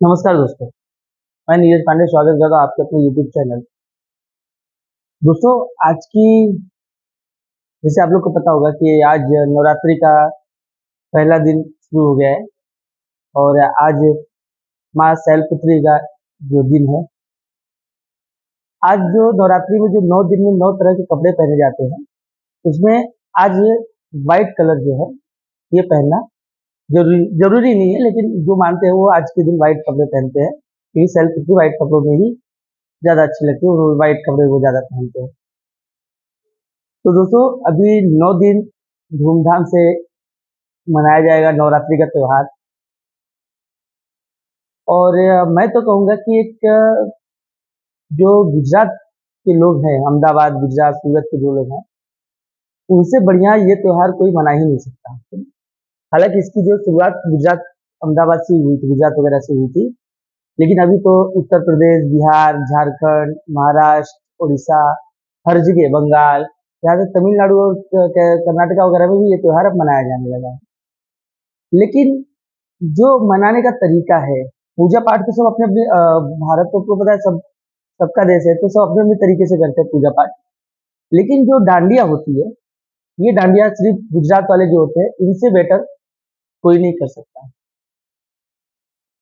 नमस्कार दोस्तों। मैं नीरज पांडे स्वागत करता हूँ आपके अपने यूट्यूब चैनल। दोस्तों, आज की जैसे आप लोग को पता होगा कि आज नवरात्रि का पहला दिन शुरू हो गया है और आज माँ शैलपुत्री का जो दिन है। आज जो नवरात्रि में जो 9 दिन में 9 तरह के कपड़े पहने जाते हैं, उसमें आज व्हाइट कलर जो है ये पहनना जरूरी जरूरी नहीं है, लेकिन जो मानते हैं वो आज के दिन व्हाइट कपड़े पहनते हैं क्योंकि शैलपुत्री व्हाइट कपड़ों में ही ज्यादा अच्छी लगती है और व्हाइट कपड़े वो ज्यादा पहनते हैं। तो दोस्तों, अभी 9 दिन धूमधाम से मनाया जाएगा नवरात्रि का त्योहार। और मैं तो कहूँगा कि जो गुजरात के लोग हैं, अहमदाबाद, गुजरात, सूरत के जो लोग हैं, उनसे बढ़िया ये त्योहार कोई मना ही नहीं सकता। हालांकि इसकी जो शुरुआत गुजरात, अहमदाबाद से हुई थी, गुजरात वगैरह से हुई थी, लेकिन अभी तो उत्तर प्रदेश, बिहार, झारखंड, महाराष्ट्र, उड़ीसा, हर जगह, बंगाल, यहाँ तक तमिलनाडु और कर्नाटका वगैरह में भी ये त्योहार अब मनाया जाने लगा है। लेकिन जो मनाने का तरीका है, पूजा पाठ तो सब अपने अपने भारत को पता है, सब सबका देश है तो सब अपने अपने तरीके से करते हैं पूजा पाठ। लेकिन जो डांडिया होती है, ये डांडिया सिर्फ गुजरात वाले जो होते हैं इनसे बेटर कोई नहीं कर सकता।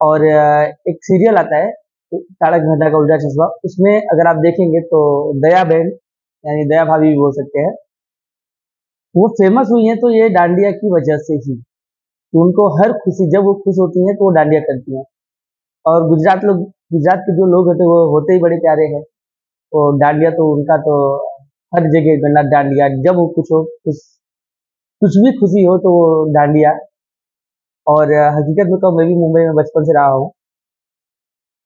और एक सीरियल आता है तारक मेहता का उल्टा चश्मा, उसमें अगर आप देखेंगे तो दया बहन यानी दया भाभी भी बोल सकते हैं, वो फेमस हुई हैं तो ये डांडिया की वजह से ही। तो उनको हर खुशी, जब वो खुश होती हैं तो वो डांडिया करती हैं। और गुजरात के जो लोग होते हैं वो होते ही बड़े प्यारे हैं। तो डांडिया तो उनका तो हर जगह करना डांडिया, जब वो कुछ हो, कुछ भी खुशी हो तो वो डांडिया। और हकीकत में तो मैं भी मुंबई में बचपन से रहा हूँ।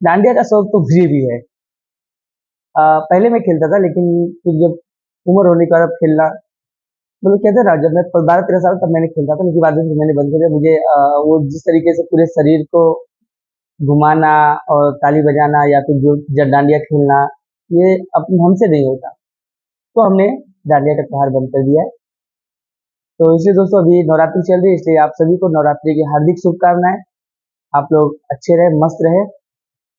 डांडिया का शौक तो मुझे भी है। पहले मैं खेलता था, लेकिन फिर जब उम्र होने के बाद अब खेलना, मतलब कहते हैं ना, जब मैं 12-13 साल तब मैंने खेलता था, लेकिन बाद में फिर मैंने बंद कर दिया। मुझे वो जिस तरीके से पूरे शरीर को घुमाना और ताली बजाना या फिर जो डांडिया खेलना, ये अब हमसे नहीं होता, तो हमने डांडिया का त्योहार बंद कर दिया है। तो इसलिए दोस्तों, अभी नवरात्रि चल रही है, इसलिए आप सभी को नवरात्रि की हार्दिक शुभकामनाएं। आप लोग अच्छे रहे, मस्त रहे,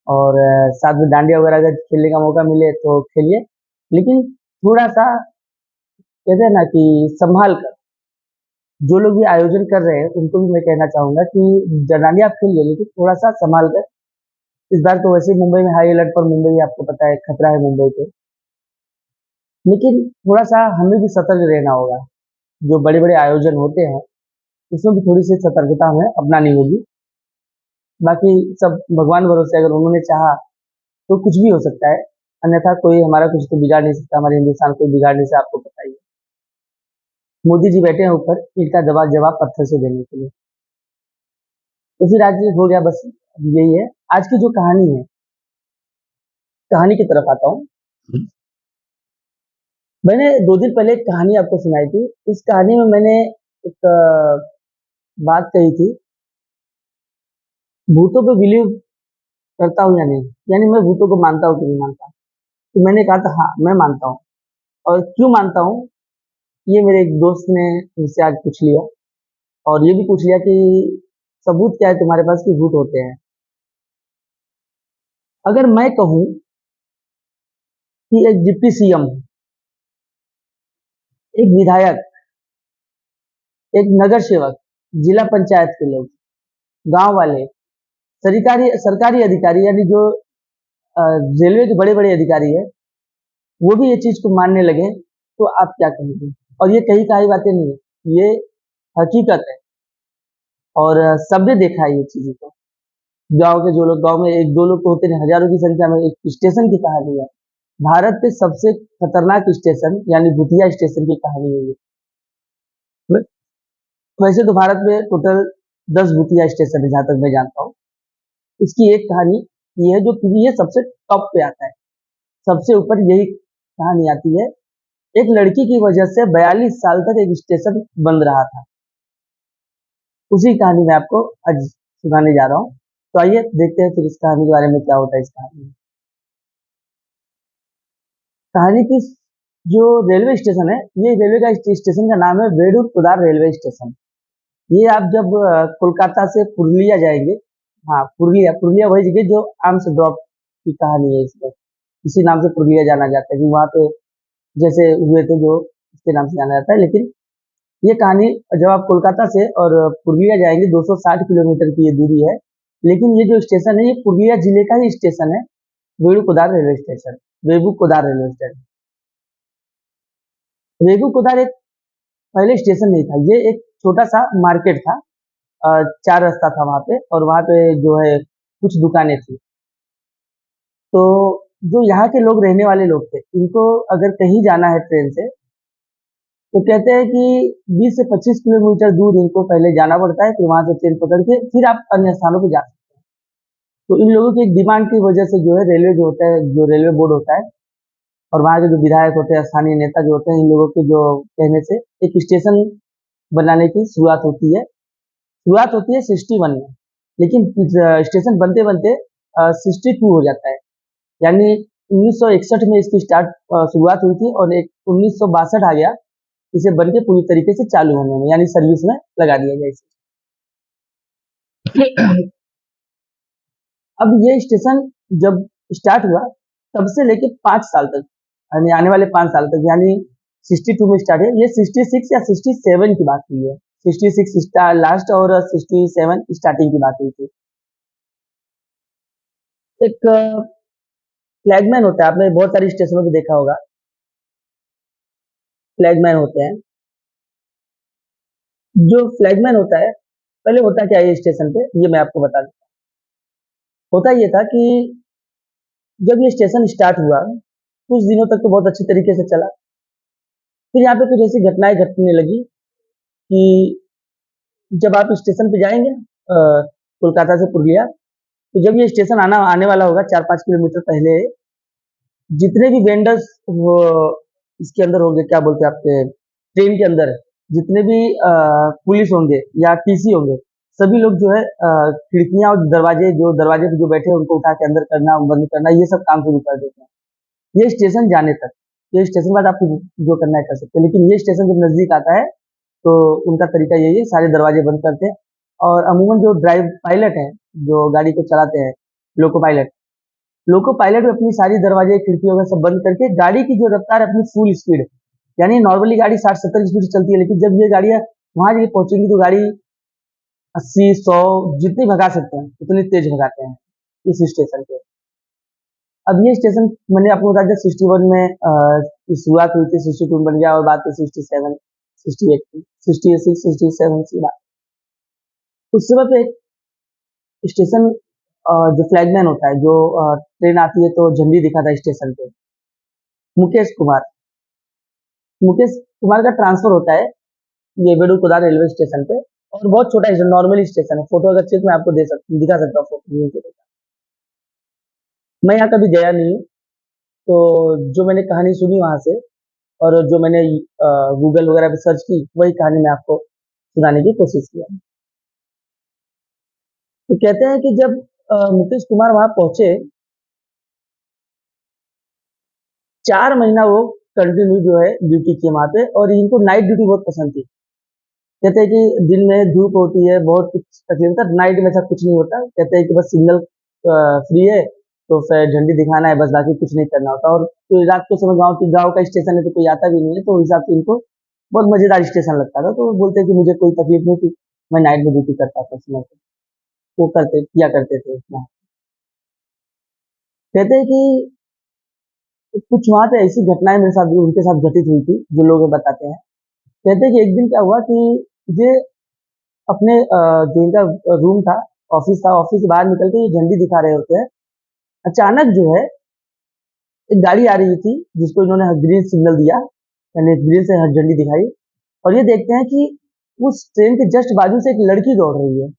और साथ में डांडिया वगैरह अगर खेलने का मौका मिले तो खेलिए, लेकिन थोड़ा सा कहते हैं ना कि संभाल कर। जो लोग भी आयोजन कर रहे हैं उनको भी मैं कहना चाहूंगा कि डांडिया आप खेलिए, लेकिन थोड़ा सा संभाल कर। इस बार तो वैसे ही मुंबई में हाई अलर्ट पर, मुंबई आपको पता है खतरा है मुंबई पे, लेकिन थोड़ा सा हमें भी सतर्क रहना होगा। जो बड़े बड़े आयोजन होते हैं उसमें भी थोड़ी सी सतर्कता हमें अपनानी होगी। बाकी सब भगवान भरोसे, अगर उन्होंने चाहा तो कुछ भी हो सकता है, अन्यथा कोई हमारा कुछ तो बिगाड़ नहीं सकता, हमारे हिंदुस्तान को बिगाड़ नहीं सकता, आपको पता ही है। मोदी जी बैठे हैं ऊपर ईंट का जवाब पत्थर से देने के लिए। तो फिर आज हो गया, बस यही है आज की जो कहानी है। कहानी की तरफ आता हूँ। मैंने 2 दिन पहले एक कहानी आपको सुनाई थी। इस कहानी में मैंने एक बात कही थी, भूतों पे बिलीव करता हूँ या नहीं, यानी मैं भूतों को मानता हूँ कि नहीं मानता। तो मैंने कहा था हाँ, मैं मानता हूँ। और क्यों मानता हूँ, ये मेरे एक दोस्त ने मुझसे आज पूछ लिया, और ये भी पूछ लिया कि सबूत क्या है तुम्हारे पास कि भूत होते हैं। अगर मैं कहूँ कि एक डिप्टी सीएम, एक विधायक, एक नगर सेवक, जिला पंचायत के लोग, गांव वाले, सरकारी सरकारी अधिकारी, यानी जो रेलवे के बड़े बड़े अधिकारी है, वो भी ये चीज को मानने लगे, तो आप क्या कहेंगे। और ये कहीं कहीं बातें नहीं है, ये हकीकत है। और सबने देखा है ये चीजों को। गांव के जो लोग, गांव में एक दो लोग तो होते नहीं, हजारों की संख्या में। एक स्टेशन की कहानी है, भारत के सबसे खतरनाक स्टेशन यानी भूतिया स्टेशन की कहानी है ये। वैसे तो भारत में टोटल 10 भूतिया स्टेशन है जहां तक मैं जानता हूँ। इसकी एक कहानी ये है जो, क्योंकि ये सबसे टॉप पे आता है, सबसे ऊपर यही कहानी आती है। एक लड़की की वजह से 42 साल तक एक स्टेशन बंद रहा था। उसी कहानी में आपको आज सुनाने जा रहा हूँ। तो आइए देखते हैं फिर इस कहानी के बारे में क्या होता है। इस कहानी में, कहानी की जो रेलवे स्टेशन है, ये रेलवे का स्टेशन का नाम है वेडूर कुदार रेलवे स्टेशन। ये आप जब कोलकाता से पुरुलिया जाएंगे हाँ, पुरुलिया पुरुलिया वही जगह जो आर्म्स ड्रॉप की कहानी है इसमें, इसी नाम से पुरुलिया जाना जाता है कि वहाँ पे जैसे हुए थे जो इसके नाम से जाना जाता है। लेकिन ये कहानी जब आप कोलकाता से और पुरुलिया जाएंगे 260 किलोमीटर की ये दूरी है। लेकिन ये जो स्टेशन है ये पुरुलिया जिले का ही स्टेशन है, वेणुकुदार रेलवे स्टेशन, वेबुकुदार रेलवे स्टेशन। वेबुकुदार एक पहले स्टेशन नहीं था, ये एक छोटा सा मार्केट था। चार रास्ता था वहाँ पे और वहाँ पे जो है कुछ दुकानें थी। तो जो यहाँ के लोग रहने वाले लोग थे, इनको अगर कहीं जाना है ट्रेन से, तो कहते हैं कि 20 से 25 किलोमीटर दूर इनको पहले जाना पड़ता है, फिर वहां से ट्रेन पकड़ के फिर आप अन्य स्थानों पर जा सकते हैं। तो इन लोगों की एक डिमांड की वजह से जो है रेलवे जो होता है, जो रेलवे बोर्ड होता है और वहाँ के जो विधायक होते हैं, स्थानीय नेता जो होते हैं, इन लोगों के जो कहने से एक स्टेशन बनाने की शुरुआत होती है। शुरुआत होती है 61 में, लेकिन स्टेशन बनते बनते 62 हो जाता है। यानी 1961 में इसकी शुरुआत हुई थी और एक 1962 आ गया इसे बन के पूरी तरीके से चालू होने में, यानी सर्विस में लगा दिया गया इसे। अब ये स्टेशन जब स्टार्ट हुआ तब से लेके 5 साल तक, यानी आने वाले 5 साल तक, यानी 62 में स्टार्ट है, ये 66 या 67 की बात हुई है। 66 लास्ट और 67 स्टार्टिंग की बात हुई थी। एक फ्लैगमैन होता है, आपने बहुत सारे स्टेशनों पे देखा होगा, फ्लैगमैन होते हैं। जो फ्लैगमैन होता है, पहले होता क्या है स्टेशन पे, ये मैं आपको बता दूं। होता ये था कि जब ये स्टेशन स्टार्ट हुआ कुछ दिनों तक तो बहुत अच्छी तरीके से चला। फिर यहाँ पे कुछ ऐसी घटनाएं घटने लगी कि जब आप स्टेशन पे जाएंगे कोलकाता से पुरुलिया, तो जब ये स्टेशन आने वाला होगा 4-5 किलोमीटर पहले, जितने भी वेंडर्स वो इसके अंदर होंगे, क्या बोलते हैं आपके ट्रेन के अंदर, जितने भी पुलिस होंगे या टीसी होंगे, सभी लोग जो है खिड़कियां और दरवाजे, जो दरवाजे पे जो बैठे हैं उनको उठा के अंदर करना, बंद करना, ये सब काम शुरू कर देते हैं ये स्टेशन जाने तक। ये स्टेशन बाद आपको जो करना है कर सकते हैं, लेकिन ये स्टेशन जब नजदीक आता है तो उनका तरीका यही है, सारे दरवाजे बंद करते हैं। और अमूमन जो ड्राइव पायलट हैं, जो गाड़ी को चलाते हैं, लोको पायलट, लोको पायलट भी अपनी सारी दरवाजे खिड़की वगैरह सब बंद करके गाड़ी की जो रफ्तार है अपनी फुल स्पीड, यानी नॉर्मली गाड़ी 60-70 की स्पीड से चलती है, लेकिन जब ये गाड़ियां वहां जाके पहुंचेंगी तो गाड़ी 80-100 जितनी भगा सकते हैं उतनी तेज भगाते हैं इस स्टेशन पे। अब ये स्टेशन मैंने आपको बता दिया 61 में शुरुआत हुई थी, 62 में बन गया और बात 67, 68 की, 66, 67 की बात। उस समय पे एक स्टेशन जो फ्लैगमैन होता है, जो ट्रेन आती है तो झंडी दिखाता है स्टेशन पे, मुकेश कुमार, मुकेश कुमार का ट्रांसफर होता है ये बेडूकुदा रेलवे स्टेशन पे। और बहुत छोटा स्टेशन, नॉर्मली स्टेशन है, फोटो अगर चाहिए तो मैं आपको दिखा सकता हूँ फोटो। मैं यहाँ कभी गया नहीं हूँ, तो जो मैंने कहानी सुनी वहां से और जो मैंने गूगल वगैरह पे सर्च की, वही कहानी मैं आपको सुनाने की कोशिश किया। तो कहते हैं कि जब मुकेश कुमार वहां पहुंचे, 4 महीना वो कंटिन्यू जो है ड्यूटी की वहां पे, और इनको नाइट ड्यूटी बहुत पसंद थी। कहते हैं कि दिन में धूप होती है, बहुत कुछ तकलीफ होता है, नाइट में ऐसा कुछ नहीं होता। कहते हैं कि बस सिग्नल फ्री है तो फिर झंडी दिखाना है, बस बाकी कुछ नहीं करना होता। और तो रात के समय गांव का स्टेशन है तो कोई आता भी नहीं है, तो उस हिसाब से इनको बहुत मजेदार स्टेशन लगता था। तो वो बोलते हैं कि मुझे कोई तकलीफ नहीं थी, मैं नाइट में ड्यूटी करता था उसमें। वो करते किया करते थे उतना। कहते हैं कि कुछ वहां पे ऐसी घटनाएं मेरे साथ उनके साथ घटित हुई थी जो लोग बताते हैं। कहते हैं कि एक दिन क्या हुआ कि ये अपने जो इनका रूम था, ऑफिस था, ऑफिस से बाहर निकल के ये झंडी दिखा रहे होते हैं। अचानक जो है एक गाड़ी आ रही थी जिसको इन्होंने ग्रीन सिग्नल दिया, यानी ग्रीन से झंडी दिखाई। और ये देखते हैं कि उस ट्रेन के जस्ट बाजू से एक लड़की दौड़ रही है,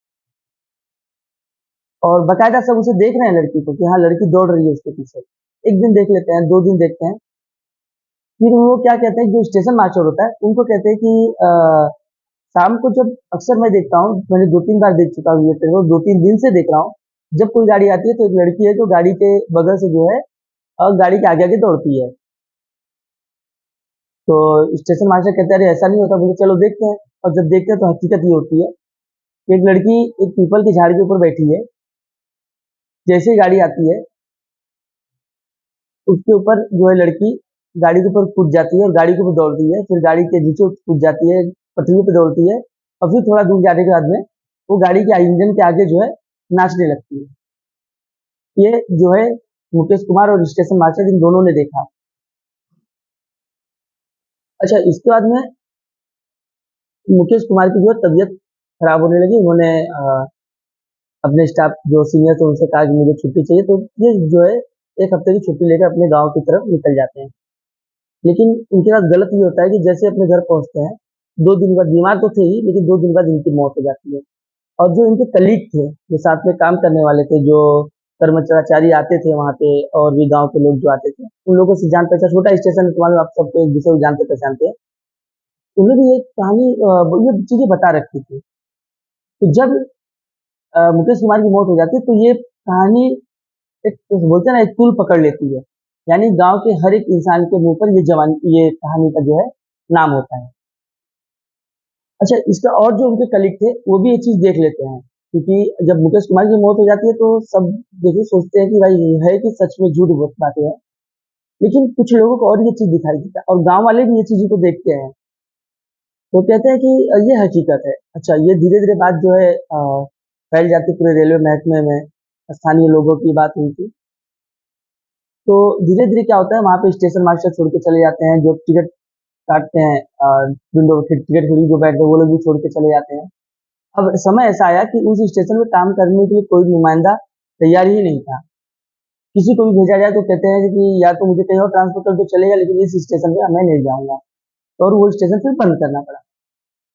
और बकायदा सब उसे देख रहे हैं लड़की को कि हाँ लड़की दौड़ रही है उसके पीछे। एक दिन देख लेते हैं, 2 दिन देखते हैं, फिर वो क्या कहते हैं, जो स्टेशन मास्टर होता है उनको कहते हैं कि शाम को जब अक्सर मैं देखता हूँ, मैंने 2-3 बार देख चुका हूँ ये ट्रेन को, 2-3 दिन से देख रहा हूँ, जब कोई गाड़ी आती है तो एक लड़की है जो गाड़ी के बगल से जो है गाड़ी के आगे आगे दौड़ती है। तो स्टेशन मास्टर कहते हैं अरे ऐसा नहीं होता, बोले चलो देखते हैं। और जब देखते हैं तो हकीकत ये होती है कि एक लड़की एक पीपल की झाड़ के ऊपर बैठी है, जैसे ही गाड़ी आती है उसके ऊपर जो है लड़की गाड़ी के ऊपर कूद जाती है और गाड़ी के ऊपर दौड़ती है, फिर गाड़ी के नीचे कूद जाती है, पटरियों पे दौड़ती है और फिर थोड़ा दूर जाने के बाद में वो गाड़ी के इंजन के आगे जो है नाचने लगती है। ये जो है मुकेश कुमार और स्टेशन मास्टर इन दोनों ने देखा। अच्छा, इसके बाद में मुकेश कुमार की जो है तबीयत खराब होने लगी। उन्होंने अपने स्टाफ जो सीनियर थे उनसे कहा कि मुझे छुट्टी चाहिए, तो ये जो है 1 हफ्ते की छुट्टी लेकर अपने गाँव की तरफ निकल जाते हैं। लेकिन इनके साथ गलत ये होता है कि जैसे अपने घर पहुंचते हैं, 2 दिन बाद, बीमार तो थे ही लेकिन 2 दिन बाद इनकी मौत हो जाती है। और जो इनके कलीग थे, जो साथ में काम करने वाले थे, जो कर्मचारी आते थे वहाँ पे और भी गांव के लोग जो आते थे, उन लोगों से जान पहचान, छोटा स्टेशन है तो मालूम है, आप सबको एक दूसरे को जानते पहचानते हैं। उन्हें भी एक कहानी ये चीजें बता रखी थी। तो जब मुकेश कुमार की मौत हो जाती है तो ये कहानी एक बोलते हैं ना, एक तूल पकड़ लेती है। यानी गांव के हर एक इंसान के मुंह पर ये कहानी का जो है नाम होता है। अच्छा, इसका और जो उनके कलीग थे वो भी ये चीज देख लेते हैं, क्योंकि जब मुकेश कुमार की मौत हो जाती है तो सब देखिए सोचते हैं कि भाई ये है कि सच में झूठ बहुत बातें हैं। लेकिन कुछ लोगों को और ये चीज दिखाई देता है और गांव वाले भी ये चीजों को देखते हैं। वो कहते हैं कि ये हकीकत है। अच्छा, ये धीरे धीरे बात जो है फैल जाती पूरे रेलवे महकमे में, स्थानीय लोगों की बात हुई थी। तो धीरे धीरे क्या होता है, वहां पे स्टेशन मास्टर छोड़ के चले जाते हैं, जो टिकट काटते हैं, विंडो टिकट खिड़की जो बैठते हैं वो लोग भी छोड़ के चले जाते हैं। अब समय ऐसा आया कि उस स्टेशन में काम करने के लिए कोई नुमाइंदा तैयार ही नहीं था। किसी को भी भेजा जाए तो कहते हैं कि या तो मुझे कहीं और ट्रांसफर कर दो चलेगा, लेकिन इस स्टेशन पे मैं नहीं जाऊंगा। और वो स्टेशन फिर बंद करना पड़ा।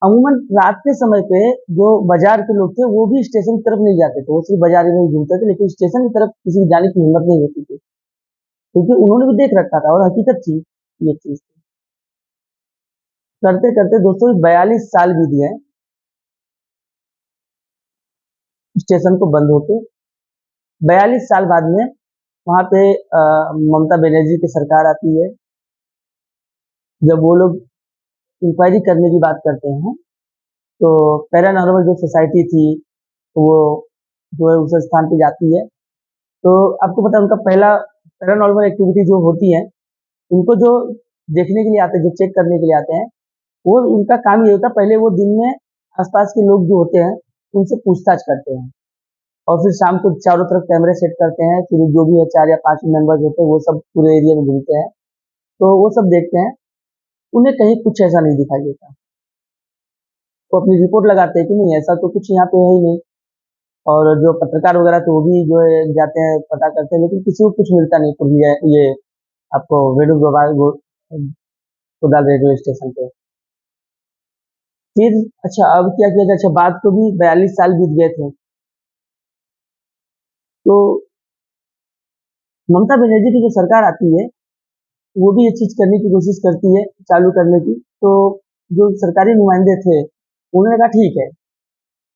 अमूमन रात के समय पे जो बाजार के लोग थे वो भी स्टेशन की तरफ नहीं जाते थे, वो सिर्फ बाजार में ही घूमते थे, लेकिन स्टेशन की तरफ किसी की जाने की हिम्मत नहीं होती थी, क्योंकि उन्होंने भी देख रखा था और हकीकत थी ये चीज। करते करते दोस्तों 42 साल बीत गए स्टेशन को बंद होके। 42 साल बाद में वहां पे ममता बनर्जी की सरकार आती है। जब वो लोग इंक्वायरी करने की बात करते हैं तो पैरानॉर्मल जो सोसाइटी थी वो जो है उस स्थान पे जाती है। तो आपको पता है उनका पहला पैरानॉर्मल एक्टिविटी जो होती है, उनको जो देखने के लिए आते हैं, जो चेक करने के लिए आते हैं, वो उनका काम ये होता है, पहले वो दिन में आसपास के लोग जो होते हैं उनसे पूछताछ करते हैं और फिर शाम को चारों तरफ कैमरे सेट करते हैं। फिर जो भी है 4 या 5 मेंबर्स होते हैं वो सब पूरे एरिया में घूमते हैं, तो वो सब देखते हैं। उन्हें कहीं कुछ ऐसा नहीं दिखाई देता, वो अपनी रिपोर्ट लगाते हैं कि नहीं ऐसा तो कुछ यहाँ पे है ही नहीं। और जो पत्रकार वगैरह थे वो भी जो है जाते हैं, पता करते हैं, लेकिन किसी को कुछ मिलता नहीं। तो ये आपको कोदाल रेलवे स्टेशन पे फिर, अच्छा अब क्या किया जाए। अच्छा, बात को भी 42 साल बीत गए थे, तो ममता बनर्जी की जो सरकार आती है वो भी ये चीज करने की कोशिश करती है, चालू करने की। तो जो सरकारी नुमाइंदे थे उन्होंने कहा ठीक है।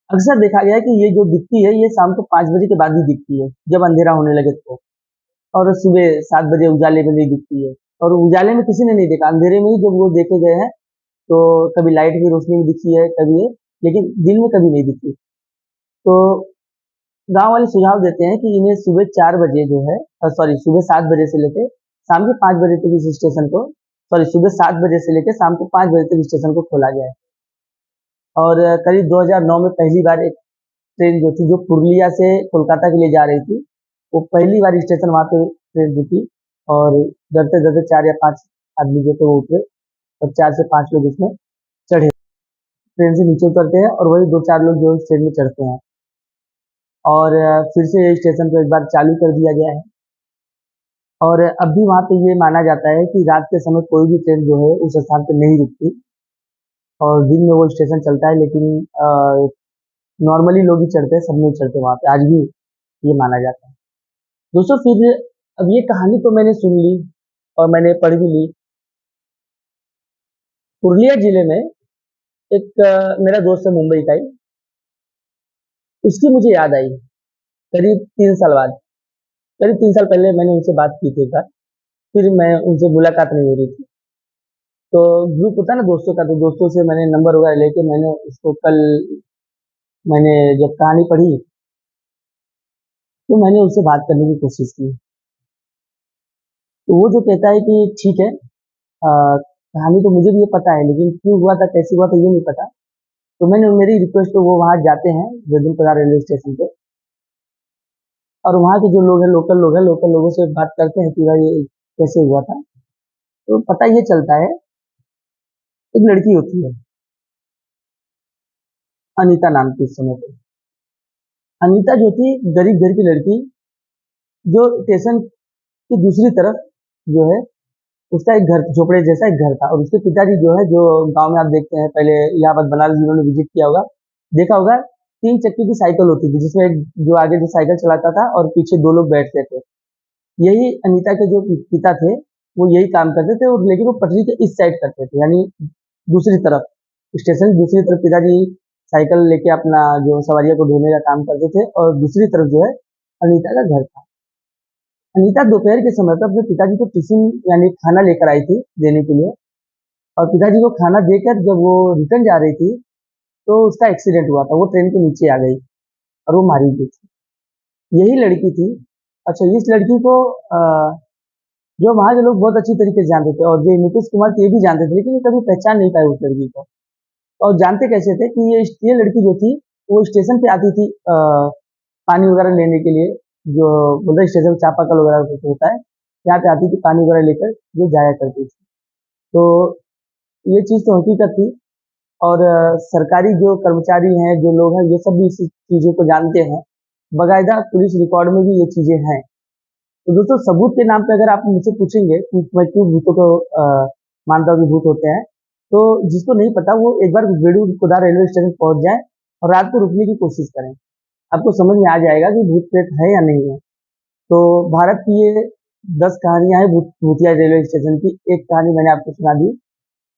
अक्सर देखा गया है कि ये जो दिखती है ये शाम को 5 बजे के बाद ही दिखती है, जब अंधेरा होने लगे तो। और सुबह 7 बजे उजाले में नहीं दिखती है। और उजाले में किसी ने नहीं देखा, अंधेरे में ही जब वो देखे गए हैं तो कभी लाइट की रोशनी में दिखी है, कभी ये, लेकिन दिन में कभी नहीं दिखी। तो गांव वाले सुझाव देते हैं कि इन्हें सुबह 4 बजे जो है, सॉरी सुबह 7 बजे से लेके शाम के 5 बजे तक इस स्टेशन को, सॉरी सुबह 7 बजे से लेकर शाम को 5 बजे तक स्टेशन को खोला गया है। और करीब 2009 में पहली बार एक ट्रेन जो थी, जो पुरुलिया से कोलकाता के लिए जा रही थी, वो पहली बार स्टेशन वहां पे ट्रेन रुकी। और डरते डरते 4 या 5 आदमी जो थे वो उतरे और 4 से 5 लोग इसमें चढ़े। ट्रेन से नीचे उतरते हैं और वही 2-4 लोग जो है ट्रेन में चढ़ते हैं। और फिर से स्टेशन को एक बार चालू कर दिया गया है। और अब भी वहाँ पे ये माना जाता है कि रात के समय कोई भी ट्रेन जो है उस स्थान पे नहीं रुकती और दिन में वो स्टेशन चलता है। लेकिन नॉर्मली लोग ही चढ़ते हैं, सब नहीं चढ़ते वहाँ पे, आज भी ये माना जाता है। दोस्तों फिर अब ये कहानी तो मैंने सुन ली और मैंने पढ़ भी ली। पुरुलिया जिले में एक मेरा दोस्त है मुंबई का ही, उसकी मुझे याद आई करीब 3 साल बाद। करीब 3 साल पहले मैंने उनसे बात की थी एक बार, फिर मैं उनसे मुलाकात नहीं हो रही थी। तो ग्रुप होता है ना दोस्तों का, तो दोस्तों से मैंने नंबर वगैरह लेके मैंने उसको कल, मैंने जब कहानी पढ़ी तो मैंने उससे बात करने की कोशिश की। तो वो जो कहता है कि ठीक है, कहानी तो मुझे भी ये पता है, लेकिन क्यों हुआ था, कैसे हुआ था, ये नहीं पता। तो मैंने मेरी रिक्वेस्ट पे वो वहाँ जाते हैं जयपुर रेलवे स्टेशन पे, और वहाँ के जो लोग हैं, लोकल लोगों से बात करते हैं कि भाई ये कैसे हुआ था। तो पता ये चलता है, एक लड़की होती है अनीता नाम की उस समय पे। अनीता जो थी गरीब घर की लड़की, जो स्टेशन की दूसरी तरफ जो है, उसका एक घर, झोपड़े जैसा एक घर था, और उसके पिताजी जो है, जो गांव में आप देखते हैं, पहले इलाहाबाद बनारस जिन्होंने विजिट किया होगा, देखा होगा, 3 चक्के की साइकिल होती थी, जिसमें जो आगे जो साइकिल चलाता था और पीछे 2 लोग बैठते थे। यही अनीता के जो पिता थे, वो यही काम करते थे, और लेकिन वो पटरी के इस साइड करते थे, यानी दूसरी तरफ, स्टेशन की दूसरी तरफ पिताजी साइकिल लेके अपना जो सवारियों को ढोने का काम करते थे, और दूसरी तरफ जो है अनीता का घर था। अनीता दोपहर के समय पर अपने पिताजी को टिफिन यानी खाना लेकर आई थी देने के लिए, और पिताजी को खाना देकर जब वो रिटर्न जा रही थी, तो उसका एक्सीडेंट हुआ था, वो ट्रेन के नीचे आ गई और वो मारी गई थी। यही लड़की थी। अच्छा, इस लड़की को जो वहाँ के लोग बहुत अच्छी तरीके से जानते थे, और जो नीतीश कुमार ये भी जानते थे, लेकिन ये कभी पहचान नहीं पाए उस लड़की को। और जानते कैसे थे कि ये लड़की जो थी, वो स्टेशन पे आती थी पानी वगैरह लेने के लिए, जो बोलते स्टेशन चापाकल वगैरह कुछ होता है, यहाँ पे आती थी पानी वगैरह लेकर, जो जाया करती थी। तो ये चीज़ तो हकीकत थी, और सरकारी जो कर्मचारी हैं, जो लोग हैं, ये सब भी इस चीज़ों को जानते हैं। बाकायदा पुलिस रिकॉर्ड में भी ये चीज़ें हैं। तो दोस्तों, सबूत के नाम पे अगर आप मुझसे पूछेंगे कि मैं क्यों भूतों को मानता हूँ कि भूत होते हैं, तो जिसको नहीं पता वो एक बार बेड़ू खुदा रेलवे स्टेशन पहुंच जाए और रात को रुकने की कोशिश करें, आपको समझ में आ जाएगा कि भूत प्रेत है या नहीं है। तो भारत की ये 10 कहानियां हैं भूतिया रेलवे स्टेशन की। एक कहानी मैंने आपको सुना दी,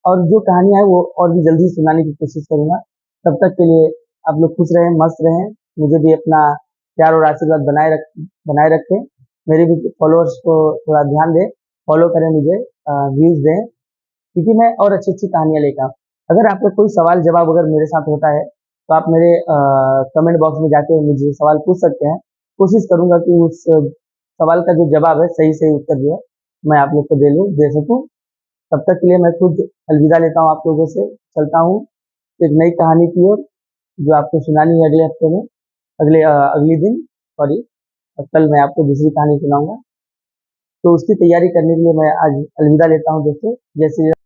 और जो कहानियां हैं वो और भी जल्दी सुनाने की कोशिश करूंगा। तब तक के लिए आप लोग खुश रहें, मस्त रहें, मुझे भी अपना प्यार और आशीर्वाद बनाए रखें। मेरे भी फॉलोअर्स को थोड़ा ध्यान दें, फॉलो करें मुझे, व्यूज दें, क्योंकि मैं और अच्छी अच्छी कहानियां लेकर आऊं। अगर आपका कोई सवाल जवाब अगर मेरे साथ होता है, तो आप मेरे कमेंट बॉक्स में जाके मुझे सवाल पूछ सकते हैं। कोशिश करूंगा कि उस सवाल का जो जवाब है, सही सही उत्तर जो है, मैं आप लोग को दे सकूं। तब तक के लिए मैं खुद अलविदा लेता हूँ, आप लोगों से चलता हूँ एक नई कहानी की ओर, जो आपको सुनानी है अगले हफ्ते में, अगली दिन, सॉरी, कल मैं आपको दूसरी कहानी सुनाऊंगा। तो उसकी तैयारी करने के लिए मैं आज अलविदा लेता हूँ दोस्तों। जय श्री राम।